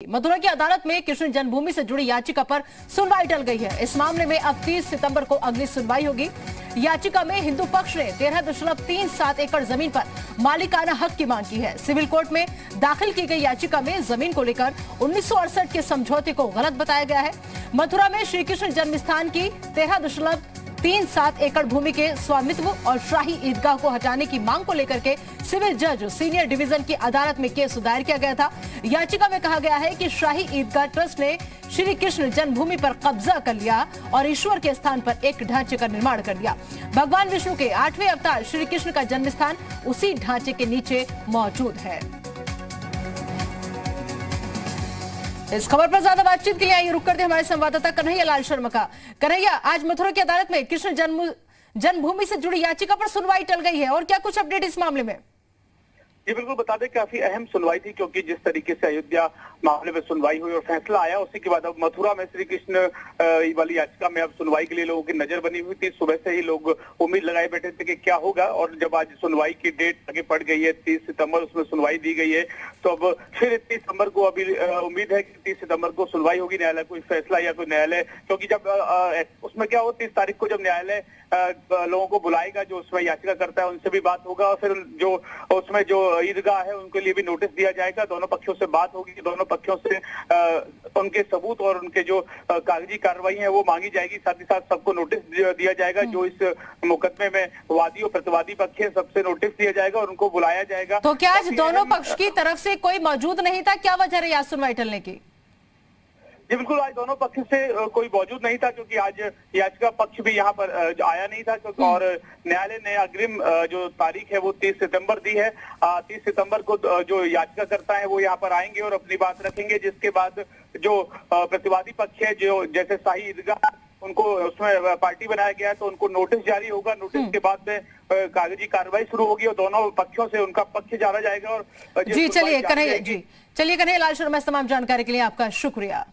मथुरा की अदालत में कृष्ण जन्मभूमि से जुड़ी याचिका पर सुनवाई टल गई है। इस मामले में अब 30 सितंबर को अगली सुनवाई होगी। याचिका में हिंदू पक्ष ने 13.37 एकड़ जमीन पर मालिकाना हक की मांग की है। सिविल कोर्ट में दाखिल की गई याचिका में जमीन को लेकर 1968 के समझौते को गलत बताया गया है। मथुरा में श्री कृष्ण जन्म स्थान की 13.37 एकड़ भूमि के स्वामित्व और शाही ईदगाह को हटाने की मांग को लेकर के सिविल जज सीनियर डिवीजन की अदालत में केस दायर किया गया था। याचिका में कहा गया है कि शाही ईदगाह ट्रस्ट ने श्री कृष्ण जन्मभूमि पर कब्जा कर लिया और ईश्वर के स्थान पर एक ढांचे का निर्माण कर दिया। भगवान विष्णु के 8वें अवतार श्री कृष्ण का जन्म स्थान उसी ढांचे के नीचे मौजूद है। इस खबर पर ज्यादा बातचीत के लिए आइए रुक करते हमारे संवाददाता कन्हैया लाल शर्मा का। कन्हैया, आज मथुरा की अदालत में कृष्ण जन्मभूमि से जुड़ी याचिका पर सुनवाई टल गई है और क्या कुछ अपडेट इस मामले में? जी बिल्कुल, बता दें काफी अहम सुनवाई थी, क्योंकि जिस तरीके से अयोध्या मामले में सुनवाई हुई और फैसला आया, उसी के बाद अब मथुरा में श्री कृष्ण वाली याचिका में अब सुनवाई के लिए लोगों की नजर बनी हुई थी। सुबह से ही लोग उम्मीद लगाए बैठे थे कि क्या होगा, और जब आज सुनवाई की डेट आगे बढ़ गई है 30 सितंबर, उसमें सुनवाई दी गई है, तो अब फिर 30 सितंबर को अभी उम्मीद है कि 30 सितंबर को सुनवाई होगी, न्यायालय कोई फैसला या कोई न्यायालय, क्योंकि जब उसमें क्या हो 30 तारीख को जब न्यायालय लोगों को बुलाएगा, जो उसमें याचिका करता है उनसे भी बात होगा, और फिर जो उसमें जो ईदगाह है उनके लिए भी नोटिस दिया जाएगा। दोनों पक्षों से बात होगी, दोनों पक्षों से उनके सबूत और उनके जो कागजी कार्रवाई है वो मांगी जाएगी। साथ ही साथ सबको नोटिस दिया जाएगा, जो इस मुकदमे में वादी और प्रतिवादी पक्ष है सबसे नोटिस दिया जाएगा और उनको बुलाया जाएगा। तो क्या आज दोनों पक्ष की तरफ से कोई मौजूद नहीं था? क्या वजह रही आज सुनवाई टलने की? जी बिल्कुल, आज दोनों पक्ष से कोई मौजूद नहीं था, क्योंकि आज याचिका पक्ष भी यहाँ पर आया नहीं था, और न्यायालय ने अग्रिम जो तारीख है वो 30 सितंबर दी है। 30 सितंबर को जो याचिका करता है वो यहाँ पर आएंगे और अपनी बात रखेंगे, जिसके बाद जो प्रतिवादी पक्ष है, जो जैसे शाही ईदगाह उनको उसमें पार्टी बनाया गया है, तो उनको नोटिस जारी होगा। नोटिस के बाद में कागजी कार्रवाई शुरू होगी और दोनों पक्षों से उनका पक्ष जाना जाएगा। और जी चलिए कन्हैया लाल शर्मा, इस तमाम जानकारी के लिए आपका शुक्रिया।